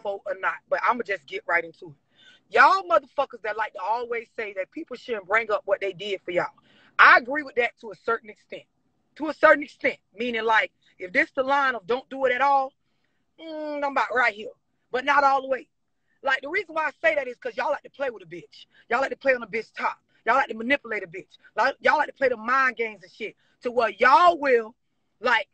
before or not, but I'm going to just get right into it. Y'all motherfuckers that like to always say that people shouldn't bring up what they did for y'all. I agree with that to a certain extent. To a certain extent. Meaning, like, if this the line of don't do it at all, I'm about right here. But not all the way. Like, the reason why I say that is because y'all like to play with a bitch. Y'all like to play on a bitch top. Y'all like to manipulate a bitch. Y'all like to play the mind games and shit. To where y'all will, like,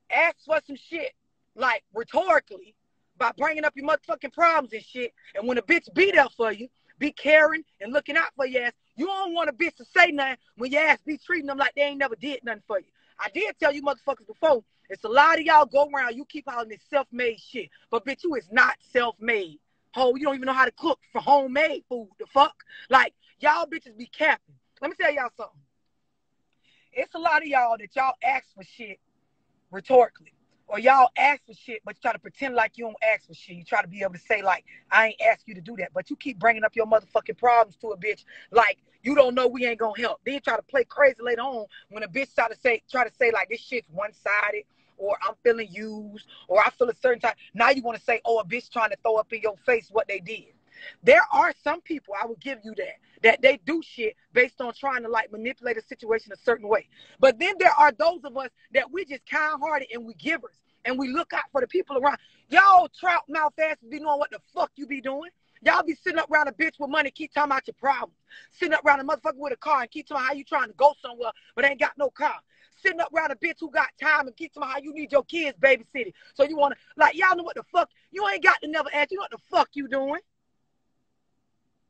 ask for some shit, like, rhetorically, by bringing up your motherfucking problems and shit. And when a bitch be there for you, be caring and looking out for your ass, you don't want a bitch to say nothing when your ass be treating them like they ain't never did nothing for you. I did tell you motherfuckers before, it's a lot of y'all go around, you keep hollering this self-made shit. But bitch, you is not self-made. Ho, you don't even know how to cook for homemade food. The fuck? Like, y'all bitches be capping. Let me tell y'all something. It's a lot of y'all that y'all ask for shit rhetorically. Or y'all ask for shit, but you try to pretend like you don't ask for shit. You try to be able to say, like, I ain't ask you to do that. But you keep bringing up your motherfucking problems to a bitch like you don't know we ain't gonna help. Then you try to play crazy later on when a bitch try to say like this shit's one-sided, or I'm feeling used, or I feel a certain type. Now you want to say, oh, a bitch trying to throw up in your face what they did. There are some people, I will give you that they do shit based on trying to like manipulate a situation a certain way. But then there are those of us that we just kind-hearted and we givers and we look out for the people around. Y'all trout mouth asses be knowing what the fuck you be doing. Y'all be sitting up around a bitch with money, keep talking about your problems. Sitting up around a motherfucker with a car and keep talking about how you trying to go somewhere but ain't got no car. Sitting up around a bitch who got time and keep talking about how you need your kids babysitting. So you want to, like, y'all know what the fuck, you ain't got to never ask. You know what the fuck you doing.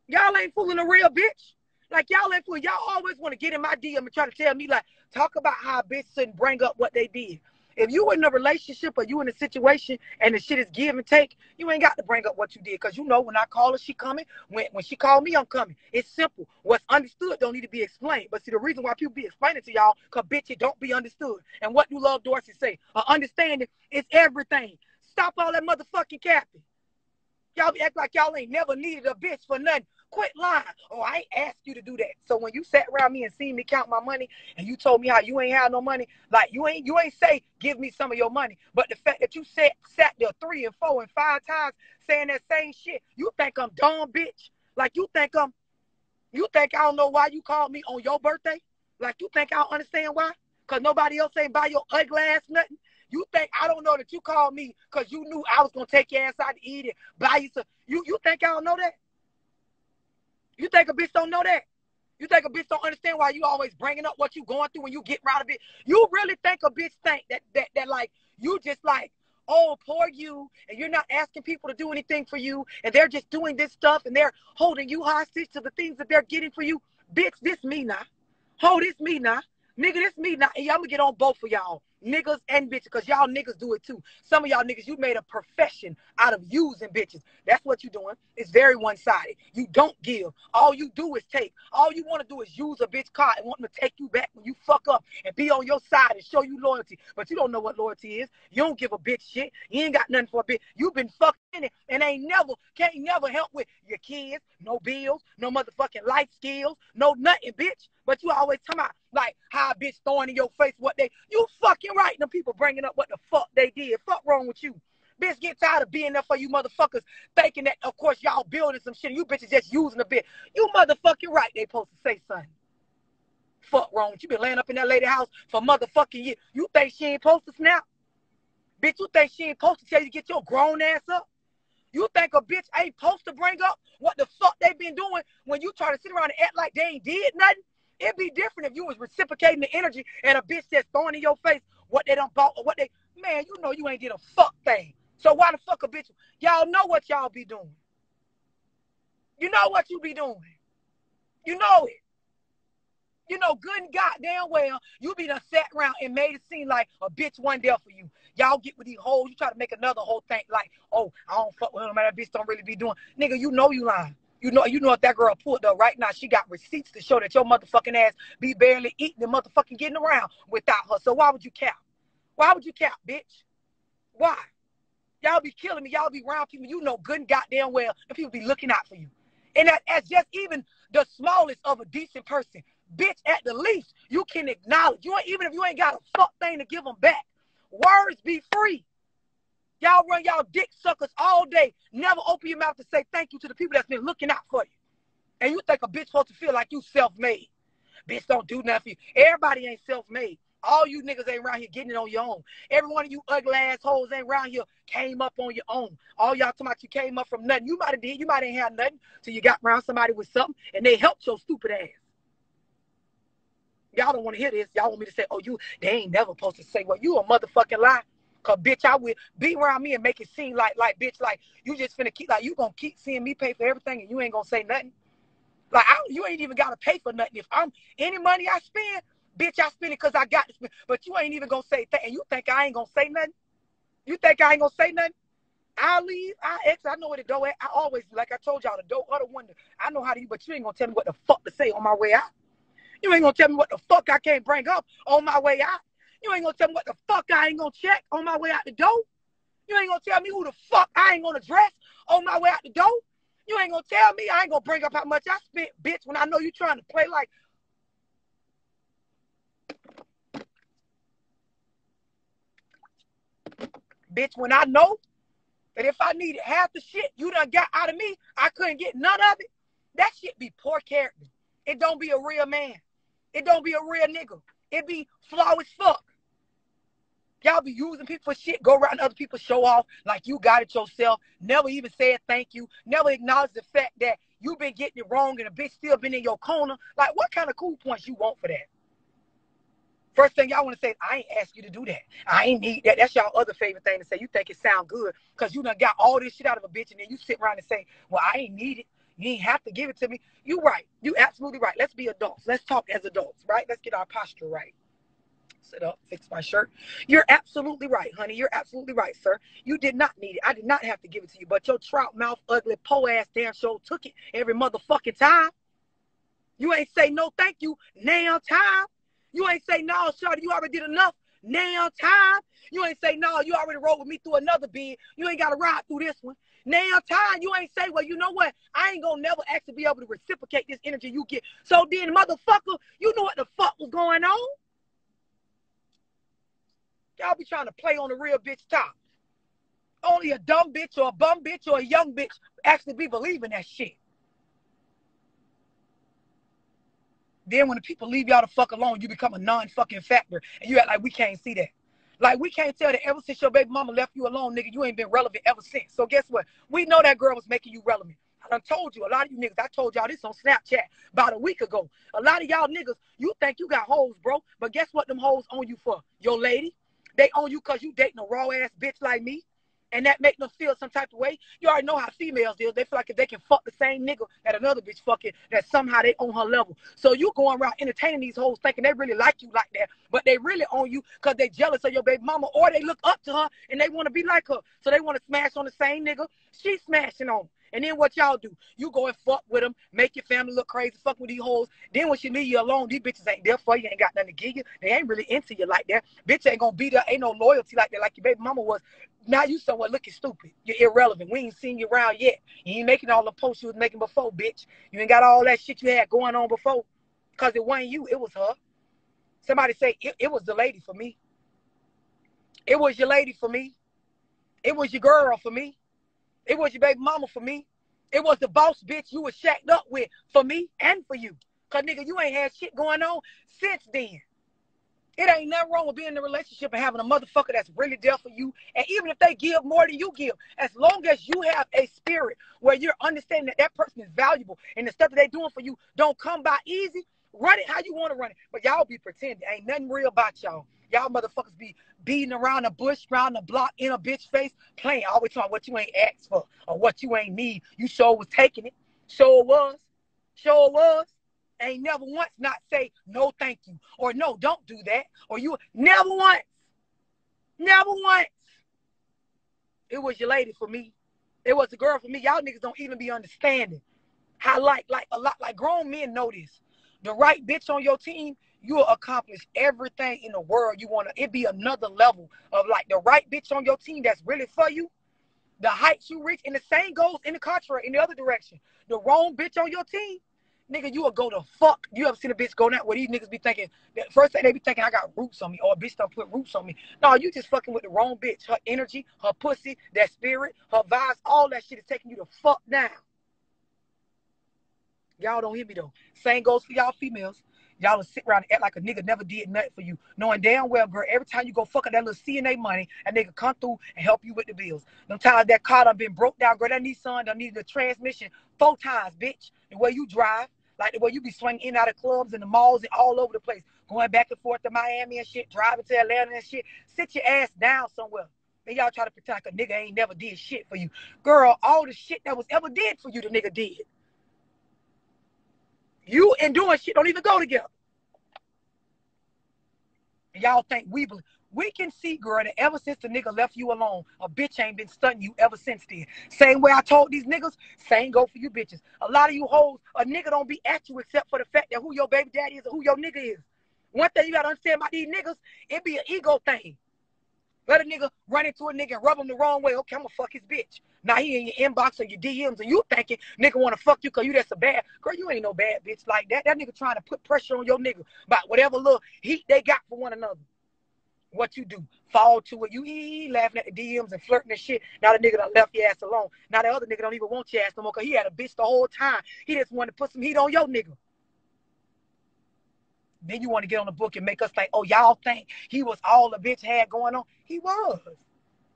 Y'all ain't fooling a real bitch. Like, y'all ain't fooling. Y'all always want to get in my DM and try to tell me, like, talk about how a bitch shouldn't bring up what they did. If you in a relationship or you in a situation and the shit is give and take, you ain't got to bring up what you did. Because you know when I call her, she coming. When she call me, I'm coming. It's simple. What's understood don't need to be explained. But see, the reason why people be explaining to y'all, because bitch, it don't be understood. And what do Love Dorsey say? Understanding is everything. Stop all that motherfucking capping. Y'all be act like y'all ain't never needed a bitch for nothing. Quit lying. Oh, I ain't asked you to do that. So when you sat around me and seen me count my money and you told me how you ain't have no money, like you ain't say give me some of your money. But the fact that you sat there 3 and 4 and 5 times saying that same shit, you think I'm dumb, bitch? Like you think I don't know why you called me on your birthday? Like you think I don't understand why? Cause nobody else ain't buy your ugly ass nothing? You think I don't know that you called me because you knew I was gonna take your ass out to eat it, buy you some? You think I don't know that? You think a bitch don't know that? You think a bitch don't understand why you always bringing up what you going through when you get around a bitch? You really think a bitch think that like you just like, oh, poor you, and you're not asking people to do anything for you, and they're just doing this stuff and they're holding you hostage to the things that they're getting for you? Bitch, this me now. Hold this me now. Nigga, this me now. And I'm gonna get on both of y'all. Niggas and bitches, because y'all niggas do it too. Some of y'all niggas, you made a profession out of using bitches. That's what you doing. It's very one-sided. You don't give. All you do is take. All you want to do is use a bitch card and want them to take you back when you fuck up and be on your side and show you loyalty. But you don't know what loyalty is. You don't give a bitch shit. You ain't got nothing for a bitch. You been fucked in it and can't never help with your kids, no bills, no motherfucking life skills, no nothing, bitch. But you always talking about like how a bitch throwing in your face what you fucking right. Them people bringing up what the fuck they did. Fuck wrong with you. Bitch, get tired of being there for you motherfuckers thinking that, of course, y'all building some shit. You bitches just using a bit. You motherfucking right. They supposed to say something. Fuck wrong with you. Been laying up in that lady house for motherfucking years. You think she ain't supposed to snap? Bitch, you think she ain't supposed to tell you to get your grown ass up? You think a bitch ain't supposed to bring up what the fuck they been doing when you try to sit around and act like they ain't did nothing? It'd be different if you was reciprocating the energy and a bitch just throwing in your face what they done bought or what they... Man, you know you ain't did a fuck thing. So why the fuck a bitch... Y'all know what y'all be doing. You know what you be doing. You know it. You know good and goddamn well you be done sat around and made it seem like a bitch wasn't there for you. Y'all get with these hoes. You try to make another whole thing like, oh, I don't fuck with her, man. That bitch don't really be doing... Nigga, you know you lying. You know if that girl pulled up right now, she got receipts to show that your motherfucking ass be barely eating and motherfucking getting around without her. So why would you cap? Why would you cap, bitch? Why? Y'all be killing me. Y'all be around people you know good and goddamn well, and people be looking out for you. And that as just even the smallest of a decent person, bitch, at the least, you can acknowledge. Even if you ain't got a fuck thing to give them back. Words be free. Y'all run y'all dick suckers all day. Never open your mouth to say thank you to the people that's been looking out for you. And you think a bitch supposed to feel like you self-made. Bitch don't do nothing for you. Everybody ain't self-made. All you niggas ain't around here getting it on your own. Every one of you ugly assholes ain't around here came up on your own. All y'all talking about you came up from nothing. You might have did. You might ain't had nothing till you got around somebody with something and they helped your stupid ass. Y'all don't want to hear this. Y'all want me to say, oh, they ain't never supposed to say, well, you a motherfucking lie. Cause bitch, I will be around me and make it seem like bitch, like you just finna keep, like you gonna keep seeing me pay for everything and you ain't gonna say nothing. Like you ain't even gotta pay for nothing. If I'm any money I spend, bitch, I spend it cause I got to spend. But you ain't even gonna say that. And you think I ain't gonna say nothing? You think I ain't gonna say nothing? I leave, I exit, I know where the door at. I always, like I told y'all, the door other one, I know how to use, but you ain't gonna tell me what the fuck to say on my way out. You ain't gonna tell me what the fuck I can't bring up on my way out. You ain't gonna tell me what the fuck I ain't gonna check on my way out the door. You ain't gonna tell me who the fuck I ain't gonna dress on my way out the door. You ain't gonna tell me I ain't gonna bring up how much I spent, bitch, when I know you trying to play like. Bitch, when I know that if I needed half the shit you done got out of me, I couldn't get none of it. That shit be poor character. It don't be a real man. It don't be a real nigga. It be flawless fuck. Y'all be using people for shit, go around other people, show off like you got it yourself, never even said thank you, never acknowledge the fact that you been getting it wrong and a bitch still been in your corner. Like, what kind of cool points you want for that? First thing y'all want to say, I ain't ask you to do that. I ain't need that. That's y'all other favorite thing to say. You think it sound good because you done got all this shit out of a bitch and then you sit around and say, well, I ain't need it. You ain't have to give it to me. You right. You absolutely right. Let's be adults. Let's talk as adults, right? Let's get our posture right. Sit up, fix my shirt. You're absolutely right, honey. You're absolutely right, sir. You did not need it. I did not have to give it to you, but your trout mouth, ugly, po-ass damn show took it every motherfucking time. You ain't say no thank you now time. You ain't say no, shorty, you already did enough now time. You ain't say no, you already rode with me through another bid. You ain't got to ride through this one. Now time, you ain't say, well, you know what? I ain't gonna never actually be able to reciprocate this energy you get. So then, motherfucker, you know what the fuck was going on? Y'all be trying to play on the real bitch top. Only a dumb bitch or a bum bitch or a young bitch actually be believing that shit. Then when the people leave y'all the fuck alone, you become a non-fucking factor. And you act like we can't see that. Like we can't tell that ever since your baby mama left you alone, nigga, you ain't been relevant ever since. So guess what? We know that girl was making you relevant. I done told you, a lot of you niggas, I told y'all this on Snapchat about a week ago. A lot of y'all niggas, you think you got hoes, bro. But guess what them hoes own you for? Your lady. They own you because you dating a raw-ass bitch like me. And that make them feel some type of way. You already know how females deal. They feel like if they can fuck the same nigga that another bitch fucking, that somehow they on her level. So you going around entertaining these hoes thinking they really like you like that, but they really own you because they jealous of your baby mama, or they look up to her and they want to be like her. So they want to smash on the same nigga she's smashing on. And then what y'all do? You go and fuck with them, make your family look crazy, fuck with these hoes. Then when she leave you alone, these bitches ain't there for you, ain't got nothing to give you. They ain't really into you like that. Bitch ain't gonna be there, ain't no loyalty like that, like your baby mama was. Now you somewhat looking stupid. You're irrelevant. We ain't seen you around yet. You ain't making all the posts you was making before, bitch. You ain't got all that shit you had going on before. Because it wasn't you, it was her. Somebody say, it was the lady for me. It was your lady for me. It was your girl for me. It was your baby mama for me. It was the boss bitch you was shacked up with for me and for you. Because, nigga, you ain't had shit going on since then. It ain't nothing wrong with being in a relationship and having a motherfucker that's really there for you. And even if they give more than you give, as long as you have a spirit where you're understanding that that person is valuable and the stuff that they doing for you don't come by easy, run it how you want to run it. But y'all be pretending. Ain't nothing real about y'all. Y'all motherfuckers be beating around the bush, around the block, in a bitch face, playing, always talking what you ain't asked for or what you ain't need. You sure was taking it. Sure was. Sure was. Ain't never once not say, no, thank you. Or no, don't do that. Or you never once. Never once. It was your lady for me. It was the girl for me. Y'all niggas don't even be understanding how like a lot, like grown men know this. The right bitch on your team, you'll accomplish everything in the world you want to. It be another level of like the right bitch on your team that's really for you. The heights you reach, and the same goes in the contrary, in the other direction. The wrong bitch on your team, Nigga, you will go to fuck. You ever seen a bitch go out where these niggas be thinking, that first thing they be thinking, I got roots on me, or a bitch done put roots on me. No, you just fucking with the wrong bitch. Her energy, her pussy, that spirit, her vibes, all that shit is taking you to fuck down. Y'all don't hear me though. Same goes for y'all females. Y'all will sit around and act like a nigga never did nothing for you. Knowing damn well, girl, every time you go fuck up that little CNA money, a nigga come through and help you with the bills. Them times that car done been broke down, girl, that Nissan done needed a transmission 4 times, bitch. The way you drive, like the way you be swinging in and out of clubs and the malls and all over the place. Going back and forth to Miami and shit, driving to Atlanta and shit. Sit your ass down somewhere. And y'all try to pretend like a nigga ain't never did shit for you. Girl, all the shit that was ever did for you, the nigga did. You and doing shit don't even go together. And y'all think we can see, girl, that ever since the nigga left you alone, a bitch ain't been stunting you ever since then. Same way I told these niggas, same go for you bitches. A lot of you hoes, a nigga don't be at you except for the fact that who your baby daddy is or who your nigga is. One thing you gotta understand about these niggas, it be an ego thing. Let a nigga run into a nigga and rub him the wrong way. Okay, I'm gonna fuck his bitch. Now he in your inbox or your DMs and you thinking nigga wanna fuck you cause you that's a bad girl. You ain't no bad bitch like that. That nigga trying to put pressure on your nigga about whatever little heat they got for one another. What you do? Fall to it. You laughing at the DMs and flirting and shit. Now the nigga done left your ass alone. Now the other nigga don't even want your ass no more cause he had a bitch the whole time. He just wanted to put some heat on your nigga. Then you want to get on the book and make us think, oh, y'all think he was all the bitch had going on. He was.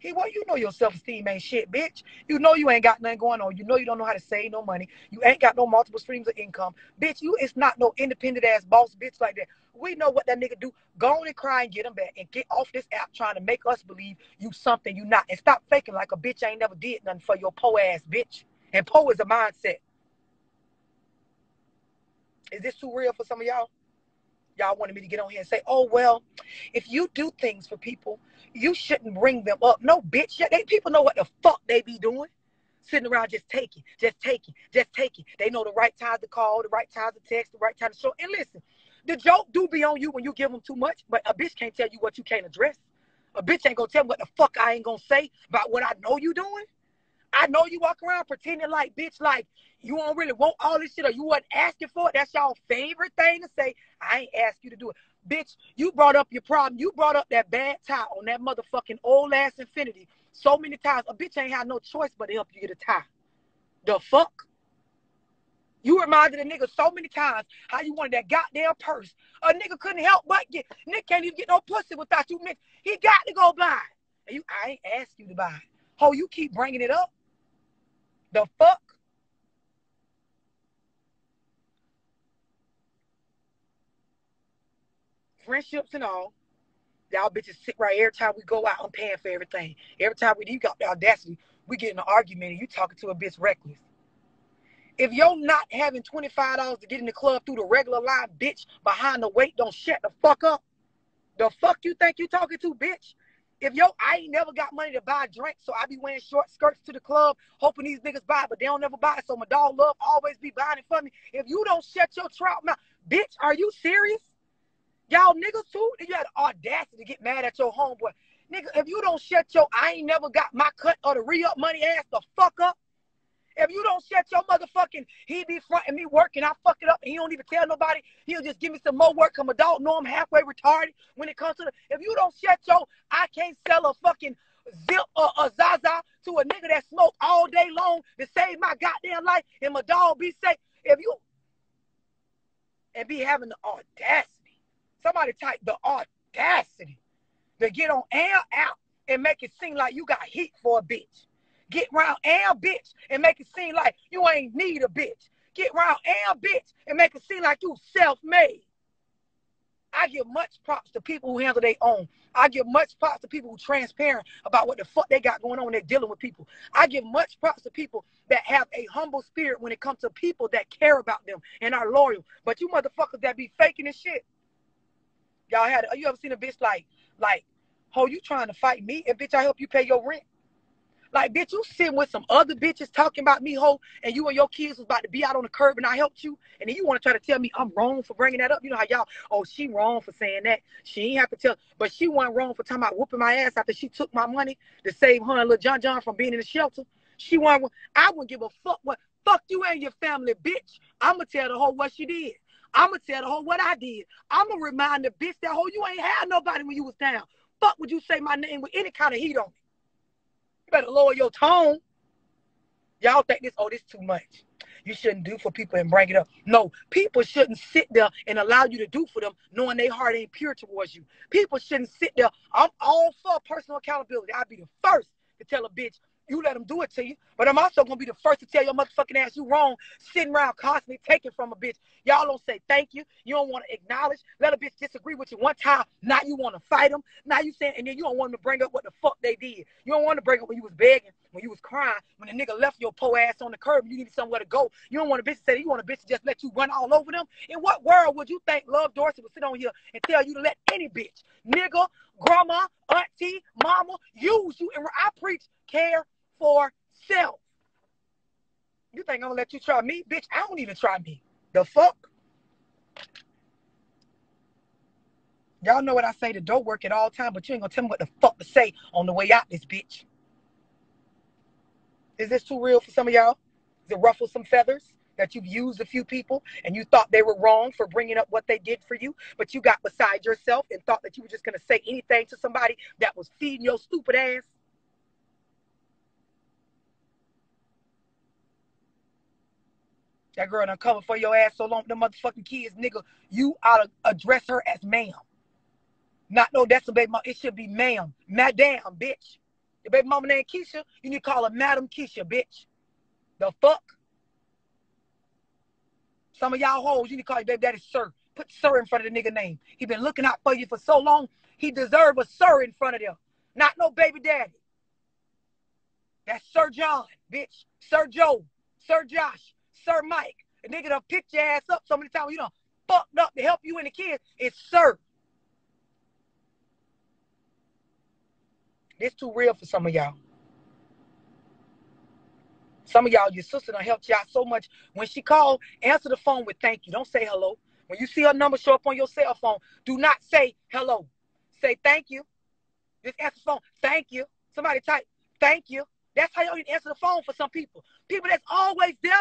You know your self-esteem ain't shit, bitch. You know you ain't got nothing going on. You know you don't know how to save no money. You ain't got no multiple streams of income. Bitch, you it's not no independent ass boss bitch like that. We know what that nigga do. Go on and cry and get him back and get off this app trying to make us believe you something you not. And stop faking like a bitch ain't never did nothing for your po ass bitch. And po is a mindset. Is this too real for some of y'all? Y'all wanted me to get on here and say, oh, well, if you do things for people, you shouldn't bring them up. No, bitch. People know what the fuck they be doing. Sitting around just taking. They know the right times to call, the right times to text, the right time to show. And listen, the joke do be on you when you give them too much, but a bitch can't tell you what you can't address. A bitch ain't gonna tell me what the fuck I ain't gonna say about what I know you doing. I know you walk around pretending like, bitch, like you don't really want all this shit or you wasn't asking for it. That's y'all favorite thing to say. I ain't asked you to do it. Bitch, you brought up your problem. You brought up that bad tie on that motherfucking old ass Infinity so many times. A bitch ain't had no choice but to help you get a tie. The fuck? You reminded a nigga so many times how you wanted that goddamn purse. A nigga couldn't help but get. Nick can't even get no pussy without you. He got to go buy it. And I ain't asked you to buy it. Ho, you keep bringing it up. The fuck? Friendships and all. Y'all bitches sit right every time we go out. I'm paying for everything. Every time you got the audacity, we get in an argument and you talking to a bitch reckless. If you're not having $25 to get in the club through the regular line, bitch, behind the wait, don't shut the fuck up. The fuck you think you talking to, bitch? I ain't never got money to buy drinks, so I be wearing short skirts to the club, hoping these niggas buy it, but they don't never buy it, so my dog love always be buying it for me. If you don't shut your trout mouth, bitch, are you serious? Y'all niggas too? You had the audacity to get mad at your homeboy. Nigga, if you don't shut your I ain't never got my cut or the re-up money ass the fuck up, if you don't shut your motherfucking, he be fronting me working, I fuck it up, and he don't even tell nobody, he'll just give me some more work, because my dog know I'm halfway retarded when it comes to if you don't shut your, I can't sell a fucking zip or a Zaza to a nigga that smoke all day long to save my goddamn life, and my dog be safe, if you, and be having the audacity, somebody type the audacity to get on air out and make it seem like you got heat for a bitch. Get round air bitch and make it seem like you ain't need a bitch. Get round air bitch and make it seem like you self-made. I give much props to people who handle their own. I give much props to people who transparent about what the fuck they got going on when they're dealing with people. I give much props to people that have a humble spirit when it comes to people that care about them and are loyal. But you motherfuckers that be faking and shit. Y'all you ever seen a bitch like, ho, you trying to fight me? And bitch, I help you pay your rent. Like, bitch, you sitting with some other bitches talking about me, ho, and you and your kids was about to be out on the curb and I helped you, and then you want to try to tell me I'm wrong for bringing that up. You know how y'all, oh, she wrong for saying that. She ain't have to tell, but she wasn't wrong for talking about whooping my ass after she took my money to save her and little John from being in the shelter. She wasn't, I wouldn't give a fuck what, Fuck you and your family, bitch. I'ma tell the hoe what she did. I'ma tell the hoe what I did. I'ma remind the bitch that hoe you ain't had nobody when you was down. Fuck would you say my name with any kind of heat on it? You better lower your tone. Y'all think this too much. You shouldn't do for people and bring it up. No, people shouldn't sit there and allow you to do for them knowing their heart ain't pure towards you. People shouldn't sit there. I'm all for personal accountability. I'll be the first to tell a bitch, you let them do it to you. But I'm also going to be the first to tell your motherfucking ass you wrong, sitting around constantly taking from a bitch. Y'all don't say thank you. You don't want to acknowledge. Let a bitch disagree with you one time. Now you want to fight them. Now you saying, and then you don't want them to bring up what the fuck they did. You don't want to bring up when you was begging, when you was crying, when the nigga left your po ass on the curb and you needed somewhere to go. You don't want a bitch to say that. You want a bitch to just let you run all over them. In what world would you think Love Dorsey would sit on here and tell you to let any bitch, nigga, grandma, auntie, mama, use you? And I preach care for self. You think I'm gonna let you try me? Bitch, I don't even try me. The fuck? Y'all know what I say, the door work at all time, but you ain't gonna tell me what the fuck to say on the way out this bitch. Is this too real for some of y'all? Does it ruffle some feathers that you've used a few people and you thought they were wrong for bringing up what they did for you, but you got beside yourself and thought that you were just gonna say anything to somebody that was feeding your stupid ass? That girl done covered for your ass so long, them motherfucking kids, nigga, you ought to address her as ma'am. Not no, that's a baby mom. It should be ma'am. Madam, bitch. Your baby mama named Keisha, you need to call her Madam Keisha, bitch. The fuck? Some of y'all hoes, you need to call your baby daddy sir. Put sir in front of the nigga name. He been looking out for you for so long, he deserve a sir in front of them. Not no baby daddy. That's Sir John, bitch. Sir Joe. Sir Josh. Sir Mike. A nigga done picked your ass up so many times you done fucked up to help you and the kids. It's sir. This too real for some of y'all. Some of y'all, your sister done helped you out so much. When she called, answer the phone with thank you. Don't say hello. When you see her number show up on your cell phone, do not say hello. Say thank you. Just answer the phone. Thank you. Somebody type thank you. That's how y'all need to answer the phone for some people. People that's always there.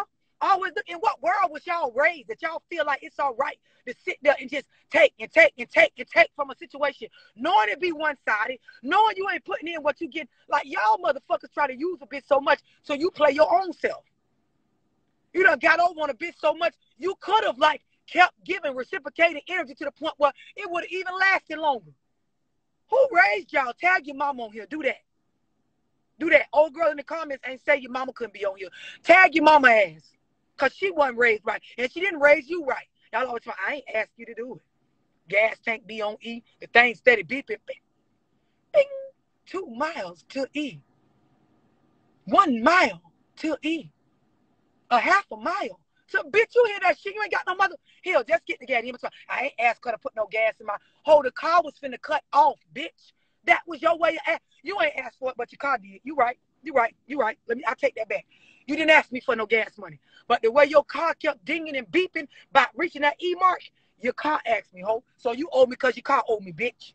Always look. In what world was y'all raised that y'all feel like it's all right to sit there and just take and take and take and take from a situation, knowing it be one-sided, knowing you ain't putting in what you get? Like, y'all motherfuckers try to use a bitch so much so you play your own self. You done got over on a bitch so much you could have like kept giving reciprocating energy to the point where it would have even lasted longer. Who raised y'all? Tag your mama on here. Do that. Do that. Old girl in the comments ain't say your mama couldn't be on here. Tag your mama ass. Because she wasn't raised right. And she didn't raise you right. Y'all always say, I ain't asked you to do it. Gas tank be on E. The thing steady beeping. Bing, bing. 2 miles to E. 1 mile to E. A half a mile. So, bitch, you hear that shit? You ain't got no mother. Hell, just get the gas. I ain't asked her to put no gas in my. The car was finna cut off, bitch. That was your way of asking. You ain't asked for it, but your car did. You right. You right. You right. I take that back. You didn't ask me for no gas money. But the way your car kept dinging and beeping by reaching that E mark, your car asked me, ho. So you owe me because your car owed me, bitch.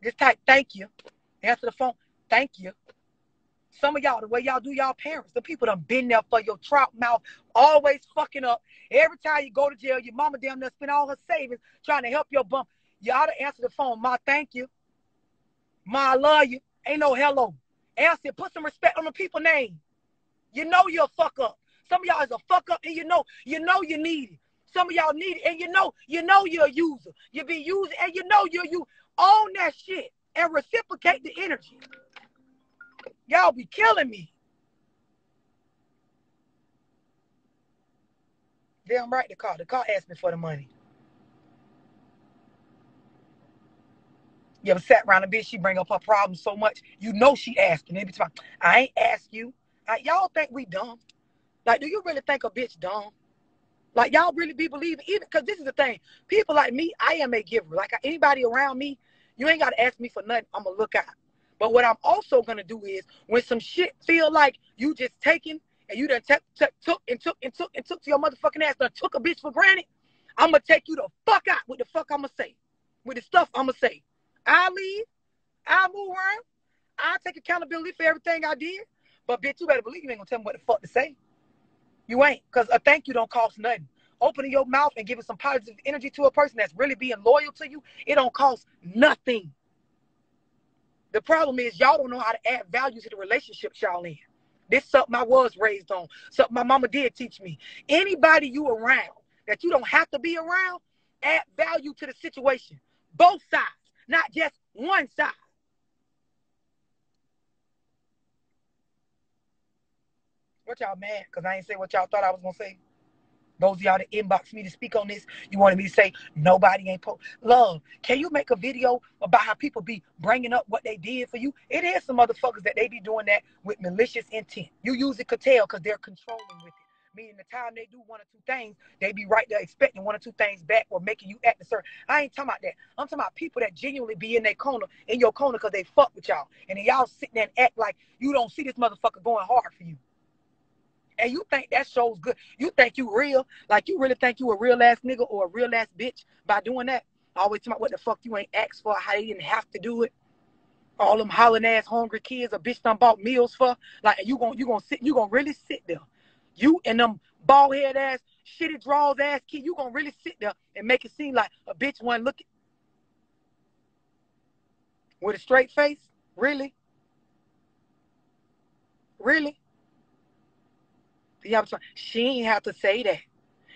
Just type thank you. Answer the phone. Thank you. Some of y'all, the way y'all do y'all parents, the people done been there for your trout mouth, always fucking up. Every time you go to jail, your mama damn near spend all her savings trying to help your bump. You ought to answer the phone. Ma, thank you. Ma, I love you. Ain't no hello. Answer, put some respect on the people name. You know you're a fuck up. Some of y'all is a fuck up and you know you need it. Some of y'all need it and you know you're a user. You be using and you know you own that shit and reciprocate the energy. Y'all be killing me. Damn right the car asked me for the money. You ever sat around a bitch, she bring up her problems so much, you know she asking. Every time, I ain't ask you. Y'all think we dumb? Like, do you really think a bitch dumb? Like, y'all really be believing? Even, because this is the thing. People like me, I am a giver. Like, anybody around me, you ain't got to ask me for nothing. I'm going to look out. But what I'm also going to do is, when some shit feel like you just taking, and you done took to your motherfucking ass, done took a bitch for granted, I'm going to take you the fuck out with the fuck I'm going to say. With the stuff I'm going to say. I leave. I move around. I take accountability for everything I did. But bitch, you better believe you ain't gonna tell me what the fuck to say. You ain't, because a thank you don't cost nothing. Opening your mouth and giving some positive energy to a person that's really being loyal to you, it don't cost nothing. The problem is y'all don't know how to add value to the relationships y'all in. This is something I was raised on. Something my mama did teach me. Anybody you around that you don't have to be around, add value to the situation. Both sides, not just one side. What y'all mad? Because I ain't say what y'all thought I was going to say. Those of y'all that inbox me to speak on this, you wanted me to say, nobody ain't Love, can you make a video about how people be bringing up what they did for you? It is some motherfuckers that they be doing that with malicious intent. You usually could tell because they're controlling with it. Meaning the time they do one or two things, they be right there expecting one or two things back or making you act a certain. I ain't talking about that. I'm talking about people that genuinely be in their corner, in your corner because they fuck with y'all. And then y'all sit there and act like you don't see this motherfucker going hard for you. And you think that shows good. You think you real. Like you really think you a real ass nigga or a real ass bitch by doing that. Always talking about what the fuck you ain't asked for, how you didn't have to do it. All them hollering ass hungry kids a bitch done bought meals for. Like you gonna really sit there. You and them bald head ass, shitty draws ass kid, you gonna really sit there and make it seem like a bitch wasn't looking with a straight face? Really? Really? She ain't have to say that.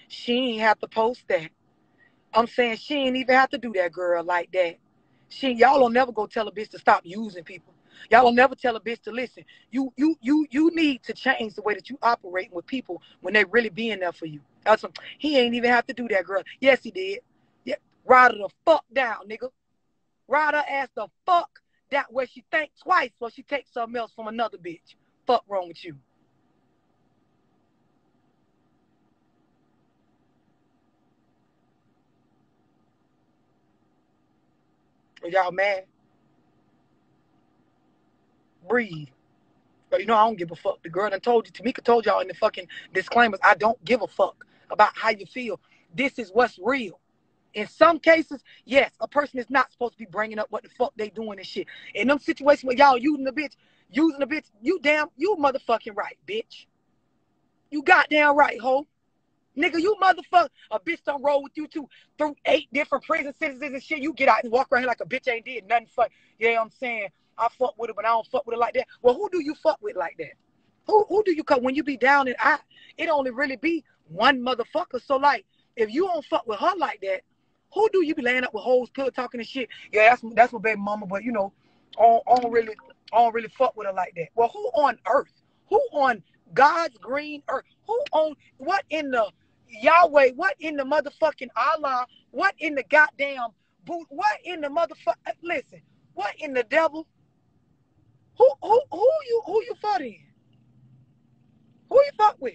She ain't have to post that. I'm saying she ain't even have to do that, girl, like that. Y'all don't never go tell a bitch to stop using people. Y'all don't never tell a bitch to listen. You need to change the way that you operate with people when they really being there for you. He ain't even have to do that, girl. Yes, he did. Yeah, ride her the fuck down, nigga. Ride her ass the fuck down where she think twice before she takes something else from another bitch. Fuck wrong with you? Are y'all mad? Breathe. But you know I don't give a fuck. The girl done told you, Tamika told y'all in the fucking disclaimers, I don't give a fuck about how you feel. This is what's real. In some cases, yes, a person is not supposed to be bringing up what the fuck they doing and shit. In them situations where y'all using the bitch, you motherfucking right, bitch. You goddamn right, ho. Nigga, you motherfucker. A bitch don't roll with you too through 8 different prison sentences and shit. You get out and walk around here like a bitch ain't did nothing for you. Yeah, I'm saying I fuck with her, but I don't fuck with her like that. Well, who do you fuck with like that? Who do you cut when you be down and out? It only really be one motherfucker. So like, if you don't fuck with her like that, who do you be laying up with hoes, pillow talking and shit? Yeah, that's my baby mama, but you know, I don't really fuck with her like that. Well, who on earth? Who on God's green earth? Who on what in the Yahweh? What in the motherfucking Allah? What in the goddamn boot? What in the motherfucker? Listen, what in the devil? Who you fuck in? Who you fuck with?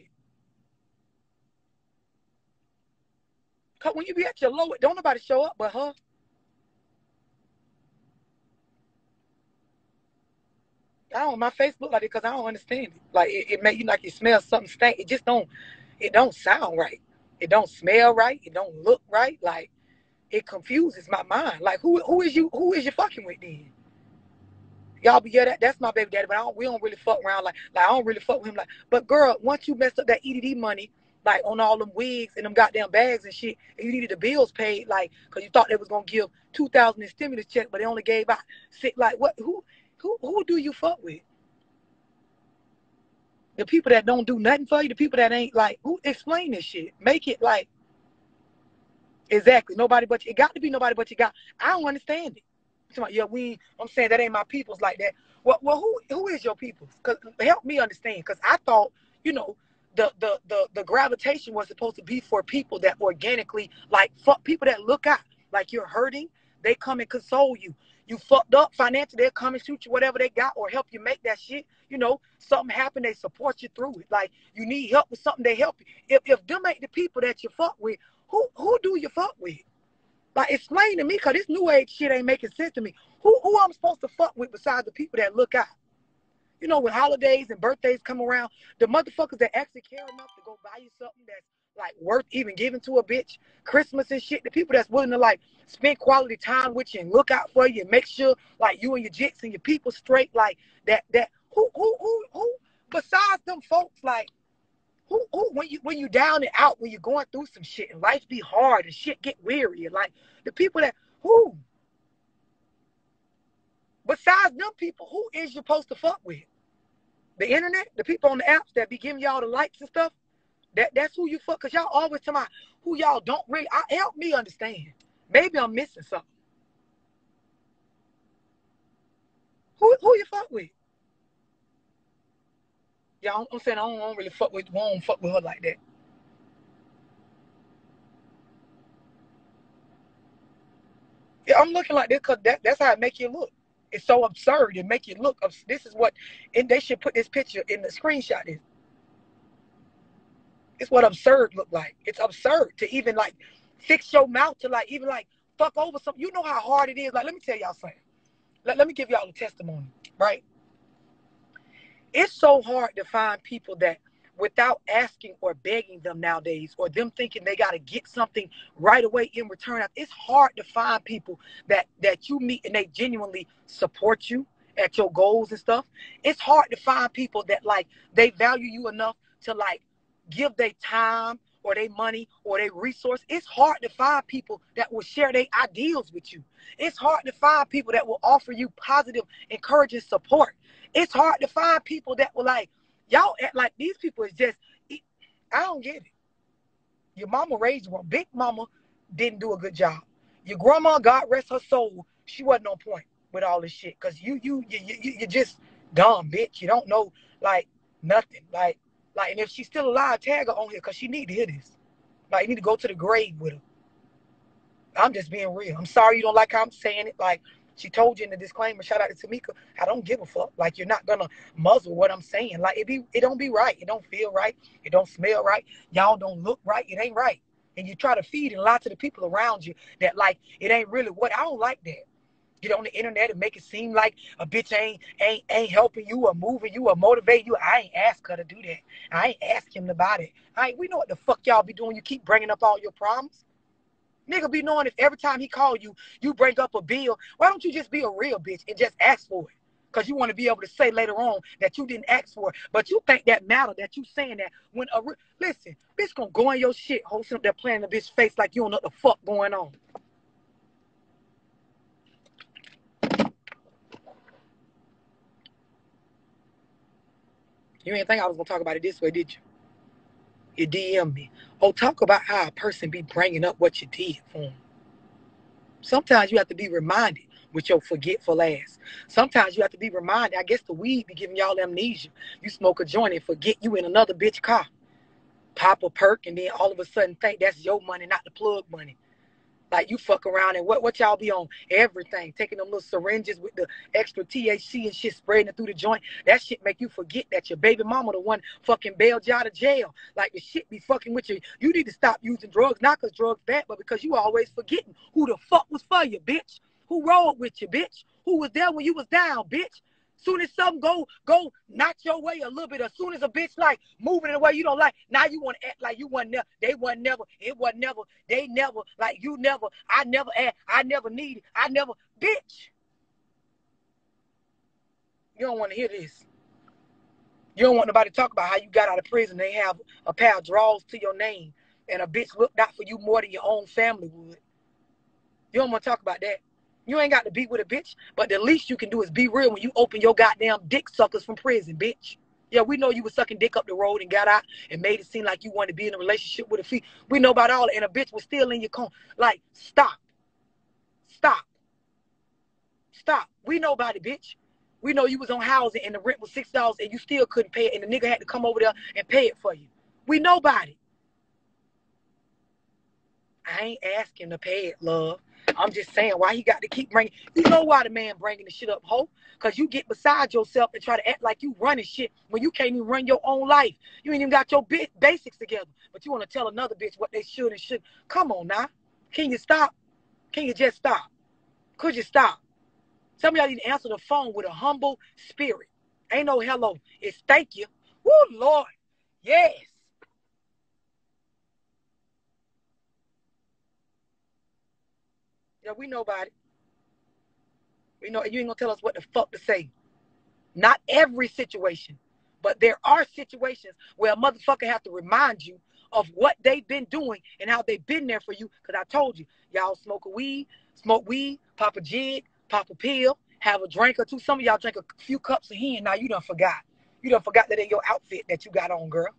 Cause when you be at your lowest, don't nobody show up but her. I don't. My face look like it because I don't understand it. Like it make you like you smell something stank. It just don't. It don't sound right. It don't smell right. It don't look right. Like it confuses my mind. Like who is you? Who is you fucking with then? Y'all be that's my baby daddy, but we don't really fuck around like I don't really fuck with him like. But girl, once you messed up that EDD money, like on all them wigs and them goddamn bags and shit, and you needed the bills paid, like because you thought they was gonna give 2,000 in stimulus check, but they only gave out six. Like what? Who do you fuck with? The people that don't do nothing for you, the people that ain't like who explain this shit. Make it like exactly nobody but you. It got to be nobody but you got. I don't understand it. Yeah, I'm saying that ain't my people's like that. Well, who is your people's? Cause help me understand. Cause I thought, you know, the gravitation was supposed to be for people that organically like fuck people that look out like you're hurting. They come and console you. You fucked up financially, they'll come and shoot you whatever they got or help you make that shit. You know, something happened, they support you through it. Like you need help with something, they help you. If them ain't the people that you fuck with, who do you fuck with? Like, explain to me, because this new age shit ain't making sense to me. Who I'm supposed to fuck with besides the people that look out? You know, when holidays and birthdays come around, the motherfuckers that actually care enough to go buy you something that's like worth even giving to a bitch. Christmas and shit. The people that's willing to like spend quality time with you and look out for you and make sure like you and your jits and your people straight like that. Who besides them folks like who when you down and out, when you're going through some shit and life be hard and shit get weary and like the people that who besides them people, who is you supposed to fuck with? The internet, the people on the apps that be giving y'all the likes and stuff. That's who you fuck. Cause y'all always tell me who y'all don't really help me understand. Maybe I'm missing something. Who you fuck with? Yeah, I'm saying I don't really fuck with. Won't fuck with her like that. Yeah, I'm looking like this because that's how it make you look. It's so absurd. It make you look. This is what, and they should put this picture in the screenshot. It's what absurd look like. It's absurd to even like fix your mouth to like even like fuck over something. You know how hard it is. Like, let me tell y'all something. Let me give y'all a testimony, right? It's so hard to find people that without asking or begging them nowadays, or them thinking they got to get something right away in return. It's hard to find people that you meet and they genuinely support you at your goals and stuff. It's hard to find people that like they value you enough to like give their time or their money or their resource. It's hard to find people that will share their ideals with you. It's hard to find people that will offer you positive, encouraging support. It's hard to find people that will like, y'all act like these people is just, I don't get it. Your mama raised you wrong. Big mama didn't do a good job. Your grandma, God rest her soul, she wasn't on point with all this shit. Cause you just dumb, bitch. You don't know like nothing. Like, and if she's still alive, tag her on here because she need to hear this. Like, you need to go to the grave with her. I'm just being real. I'm sorry you don't like how I'm saying it. Like, she told you in the disclaimer, shout out to Tamika, I don't give a fuck. Like, you're not gonna muzzle what I'm saying. Like, it don't be right. It don't feel right. It don't smell right. Y'all don't look right. It ain't right. And you try to feed and lie to the people around you that like it ain't really what. I don't like that. Get on the internet and make it seem like a bitch ain't helping you or moving you or motivating you. I ain't ask her to do that. I ain't ask him about it. We know what the fuck y'all be doing. You keep bringing up all your problems. Nigga be knowing if every time he call you, you bring up a bill. Why don't you just be a real bitch and just ask for it? Because you want to be able to say later on that you didn't ask for it. But you think that matter that you saying that when listen, bitch gonna go in your shit, hosting up there playing the bitch face like you don't know what the fuck going on. You didn't think I was going to talk about it this way, did you? You DM me. Oh, talk about how a person be bringing up what you did for them. Sometimes you have to be reminded with your forgetful ass. Sometimes you have to be reminded. I guess the weed be giving y'all amnesia. You smoke a joint and forget you in another bitch car. Pop a perk and then all of a sudden think that's your money, not the plug money. Like you fuck around and what y'all be on? Everything. Taking them little syringes with the extra THC and shit, spreading it through the joint. That shit make you forget that your baby mama the one fucking bailed you out of jail. Like the shit be fucking with you. You need to stop using drugs, not because drugs bad, but because you always forgetting who the fuck was for you, bitch. Who rolled with you, bitch. Who was there when you was down, bitch. Soon as something go knock your way a little bit. As soon as a bitch like moving in a way you don't like, now you want to act like you wasn't never, they wasn't never, it wasn't never, they never, like you never, I never asked, I never needed, I never, bitch. You don't want to hear this. You don't want nobody to talk about how you got out of prison. They have a pair of drawers to your name and a bitch looked out for you more than your own family would. You don't want to talk about that. You ain't got to be with a bitch, but the least you can do is be real when you open your goddamn dick suckers from prison, bitch. Yeah, we know you was sucking dick up the road and got out and made it seem like you wanted to be in a relationship with a fee. We know about all it, and a bitch was still in your con. Like, stop. Stop. Stop. We know about it, bitch. We know you was on housing and the rent was $6 and you still couldn't pay it and the nigga had to come over there and pay it for you. We know about it. I ain't asking to pay it, love. I'm just saying why he got to keep bringing. You know why the man bringing the shit up, ho? Because you get beside yourself and try to act like you running shit when you can't even run your own life. You ain't even got your basics together. But you want to tell another bitch what they should and shouldn't. Come on now. Can you stop? Can you just stop? Could you stop? Some of y'all need to answer the phone with a humble spirit. Ain't no hello. It's thank you. Woo, Lord. Yes. Yeah, we know about it. We know you ain't gonna tell us what the fuck to say. Not every situation, but there are situations where a motherfucker have to remind you of what they've been doing and how they've been there for you. Because I told you, y'all smoke weed, pop a jig, pop a pill, have a drink or two. Some of y'all drink a few cups of hen. Now you done forgot. You done forgot that in your outfit that you got on, girl.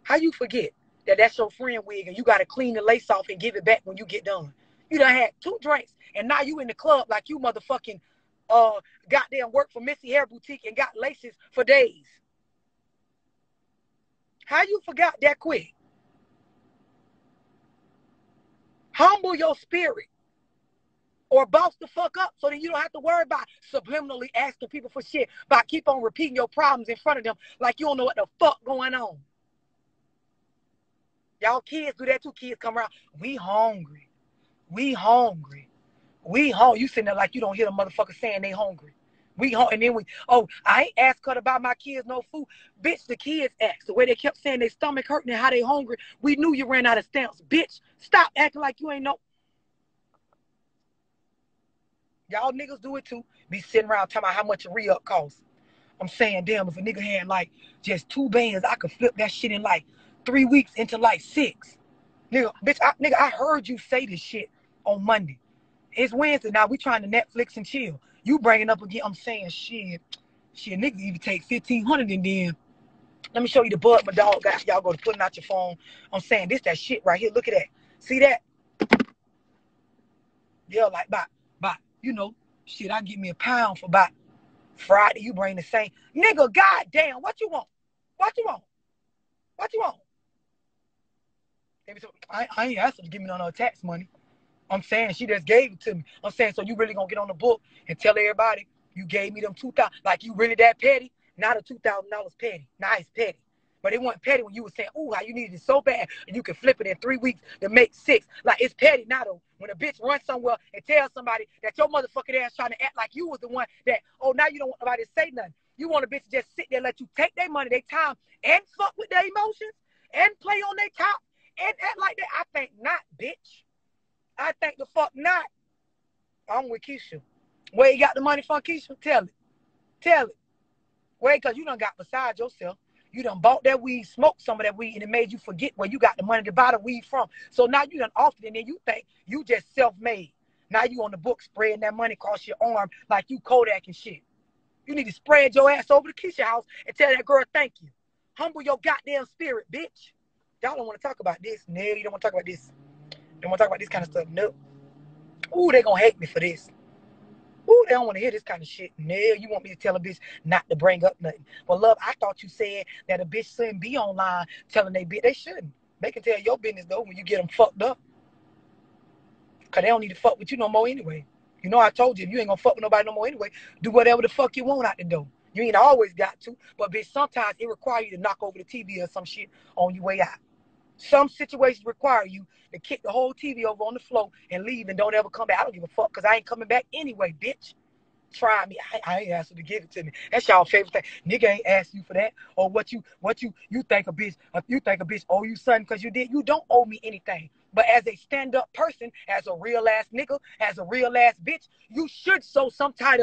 How you forget that that's your friend wig and you got to clean the lace off and give it back when you get done? You done had 2 drinks and now you in the club like you motherfucking goddamn work for Missy Hair Boutique and got laces for days. How you forgot that quick? Humble your spirit. Or boss the fuck up so that you don't have to worry about subliminally asking people for shit. By keep on repeating your problems in front of them like you don't know what the fuck going on. Y'all kids do that too. Kids come around. We hungry. We hungry. We hungry. You sitting there like you don't hear the motherfucker saying they hungry. We hungry. And then I ain't asked her to buy my kids no food. Bitch, the kids asked. The way they kept saying their stomach hurting and how they hungry. We knew you ran out of stamps. Bitch, stop acting like you ain't know. Y'all niggas do it too. Be sitting around talking about how much a re-up costs. I'm saying, damn, if a nigga had like just 2 bands, I could flip that shit in like 3 weeks into like 6. Nigga, bitch, I heard you say this shit on Monday. It's Wednesday now. We trying to Netflix and chill. You bringing up again. I'm saying shit, niggas even take 1,500 and then let me show you the bud my dog got. Y'all go to putting out your phone. I'm saying this that shit right here. Look at that. See that? Yeah, like by you know, shit. I get me a pound for about Friday. You bring the same nigga. Goddamn, what you want? What you want? What you want? I ain't asked her to give me no tax money. I'm saying she just gave it to me. I'm saying, so you really gonna get on the book and tell everybody you gave me them 2,000? Like you really that petty? Not a $2,000 petty. Nice petty. But it wasn't petty when you were saying, ooh, how you needed it so bad and you can flip it in 3 weeks to make 6. Like it's petty now though. When a bitch runs somewhere and tells somebody that your motherfucking ass trying to act like you was the one that, oh, now you don't want nobody to say nothing. You want a bitch to just sit there and let you take their money, their time, and fuck with their emotions and play on their top and act like that. I think not, bitch. I think the fuck not. I'm with Keisha. Where you got the money from, Keisha? Tell it. Tell it. Wait, because you done got beside yourself. You done bought that weed, smoked some of that weed, and it made you forget where you got the money to buy the weed from. So now you done offered it, and then you think you just self-made. Now you on the book spreading that money across your arm like you Kodak and shit. You need to spread your ass over to Keisha house and tell that girl thank you. Humble your goddamn spirit, bitch. Y'all don't want to talk about this. No, you don't want to talk about this. Don't want to talk about this kind of stuff. No. Ooh, they gonna hate me for this. Ooh, they don't want to hear this kind of shit. No, you want me to tell a bitch not to bring up nothing. Well, love, I thought you said that a bitch shouldn't be online telling they bitch. They shouldn't. They can tell your business, though, when you get them fucked up. Because they don't need to fuck with you no more anyway. You know I told you, if you ain't gonna fuck with nobody no more anyway, do whatever the fuck you want out the door. You ain't always got to. But, bitch, sometimes it requires you to knock over the TV or some shit on your way out. Some situations require you to kick the whole TV over on the floor and leave and don't ever come back. I don't give a fuck because I ain't coming back anyway, bitch. Try me. I ain't asked you to give it to me. That's y'all favorite thing. Nigga ain't asked you for that. Or what you think a bitch owe you something because you did. You don't owe me anything. But as a stand-up person, as a real ass nigga, as a real ass bitch, you should show some type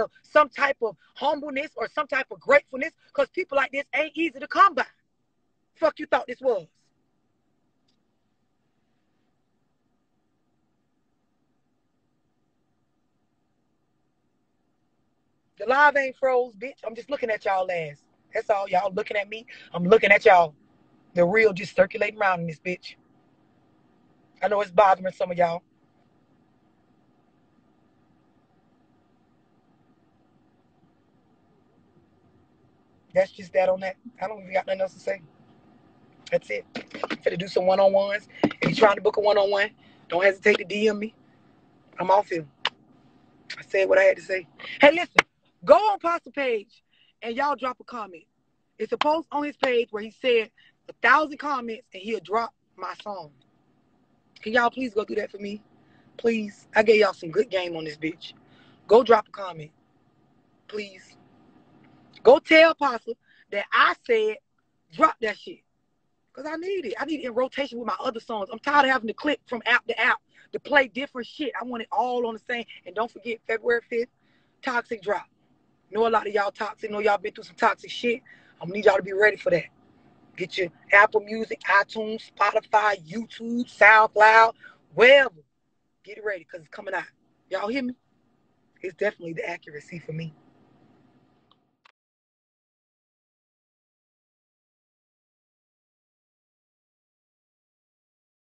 of humbleness or some type of gratefulness because people like this ain't easy to come by. Fuck you thought this was. The live ain't froze, bitch. I'm just looking at y'all ass. That's all. Y'all looking at me. I'm looking at y'all. The real just circulating around in this bitch. I know it's bothering some of y'all. That's just that on that. I don't even got nothing else to say. That's it. I'm finna do some one-on-ones. If you're trying to book a one-on-one, don't hesitate to DM me. I'm off here. I said what I had to say. Hey, listen. Go on Pastor page and y'all drop a comment. It's a post on his page where he said 1,000 comments and he'll drop my song. Can y'all please go do that for me? Please. I gave y'all some good game on this bitch. Go drop a comment. Please. Go tell Apostle that I said drop that shit. Because I need it. I need it in rotation with my other songs. I'm tired of having to click from app to app to play different shit. I want it all on the same. And don't forget, February 5th, Toxic drop. Know a lot of y'all toxic. Know y'all been through some toxic shit. I'm going to need y'all to be ready for that. Get your Apple Music, iTunes, Spotify, YouTube, SoundCloud, wherever. Get it ready because it's coming out. Y'all hear me? It's definitely the accuracy for me.